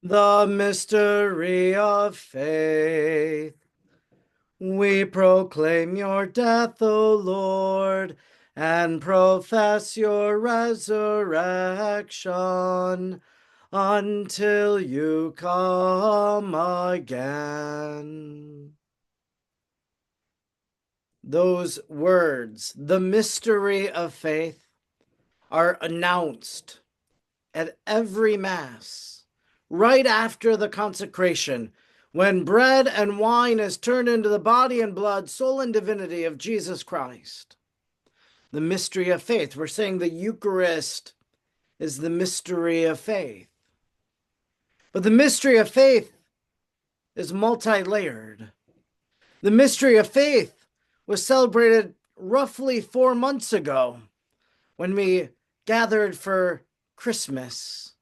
The mystery of faith. We proclaim your death, O Lord, and profess your resurrection until you come again. Those words, the mystery of faith, are announced at every Mass, right after the consecration, when bread and wine is turned into the body and blood, soul and divinity of Jesus Christ. The mystery of faith. We're saying the Eucharist is the mystery of faith. But the mystery of faith is multi-layered. The mystery of faith was celebrated roughly 4 months ago when we gathered for Christmas.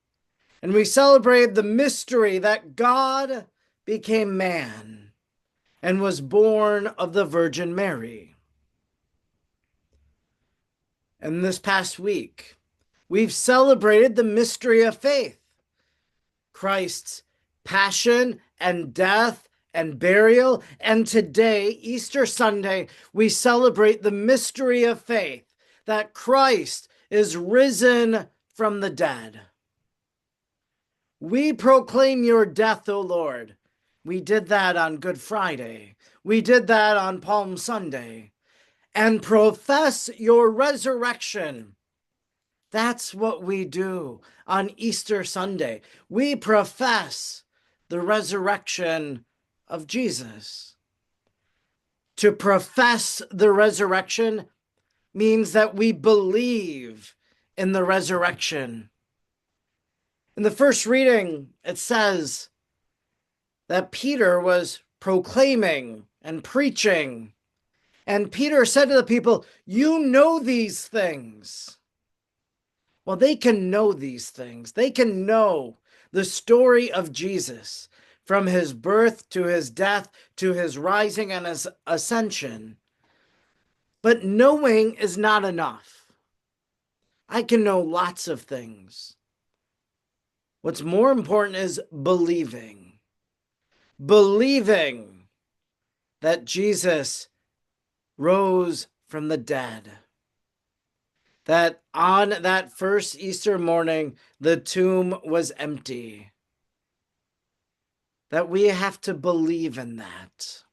And we celebrate the mystery that God became man and was born of the Virgin Mary. And this past week, we've celebrated the mystery of faith, Christ's passion and death and burial. And today, Easter Sunday, we celebrate the mystery of faith, that Christ is risen from the dead. We proclaim your death, O Lord. We did that on Good Friday. We did that on Palm Sunday. And profess your resurrection. That's what we do on Easter Sunday. We profess the resurrection of Jesus. To profess the resurrection means that we believe in the resurrection. In the first reading, it says that Peter was proclaiming and preaching. And Peter said to the people, "You know these things." Well, they can know these things. They can know the story of Jesus from his birth to his death to his rising and his ascension. But knowing is not enough. I can know lots of things. What's more important is believing. Believing that Jesus rose from the dead. That on that first Easter morning, the tomb was empty. That we have to believe in that.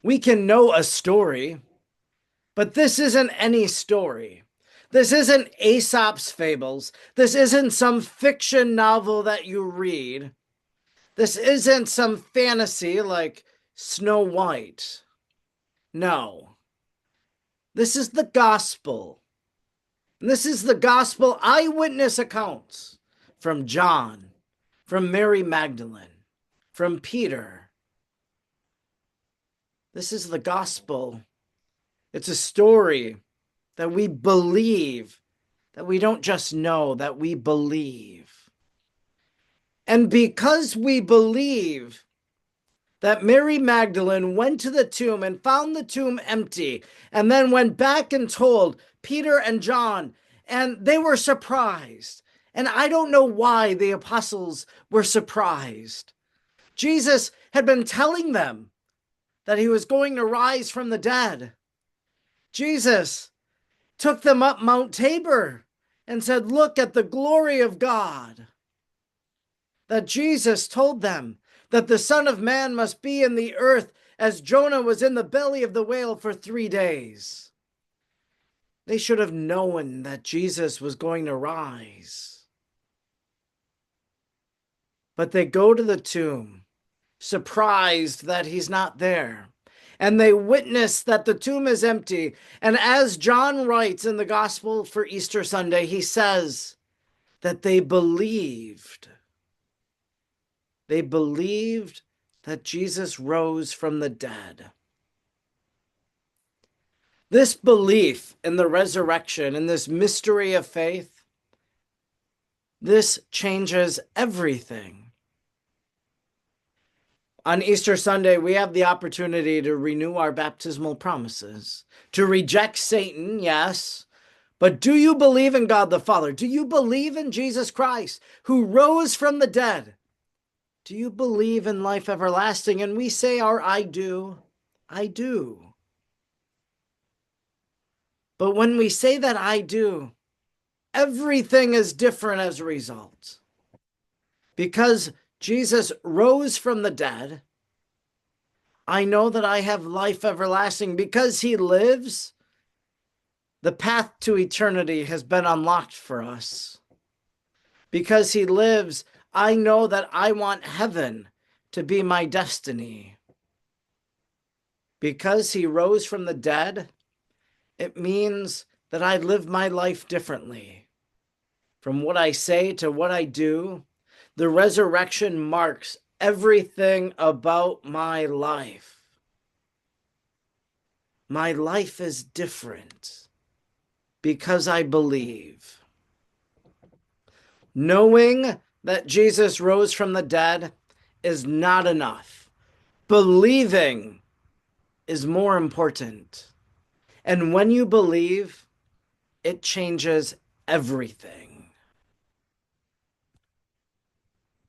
We can know a story, but this isn't any story. This isn't Aesop's fables. This isn't some fiction novel that you read. This isn't some fantasy like Snow White. No. This is the gospel. And this is the gospel eyewitness accounts from John, from Mary Magdalene, from Peter. This is the gospel. It's a story that we believe, that we don't just know, that we believe. And because we believe that Mary Magdalene went to the tomb and found the tomb empty, and then went back and told Peter and John, and they were surprised. And I don't know why the apostles were surprised. Jesus had been telling them that he was going to rise from the dead. Jesus took them up Mount Tabor and said, "Look at the glory of God." That Jesus told them that the Son of Man must be in the earth as Jonah was in the belly of the whale for 3 days. They should have known that Jesus was going to rise. But they go to the tomb, surprised that he's not there. And they witness that the tomb is empty. And as John writes in the Gospel for Easter Sunday, he says that they believed. They believed that Jesus rose from the dead. This belief in the resurrection, in this mystery of faith, this changes everything. On Easter Sunday, we have the opportunity to renew our baptismal promises, to reject Satan, yes, But do you believe in God the Father? Do you believe in Jesus Christ, who rose from the dead? Do you believe in life everlasting? And we say our I do. I do. But when we say that I do, everything is different as a result. Because Jesus rose from the dead, I know that I have life everlasting. Because he lives, the path to eternity has been unlocked for us. Because he lives, I know that I want heaven to be my destiny. Because he rose from the dead, it means that I live my life differently. From what I say to what I do, the resurrection marks everything about my life. My life is different because I believe. Knowing that Jesus rose from the dead is not enough. Believing is more important. And when you believe, it changes everything.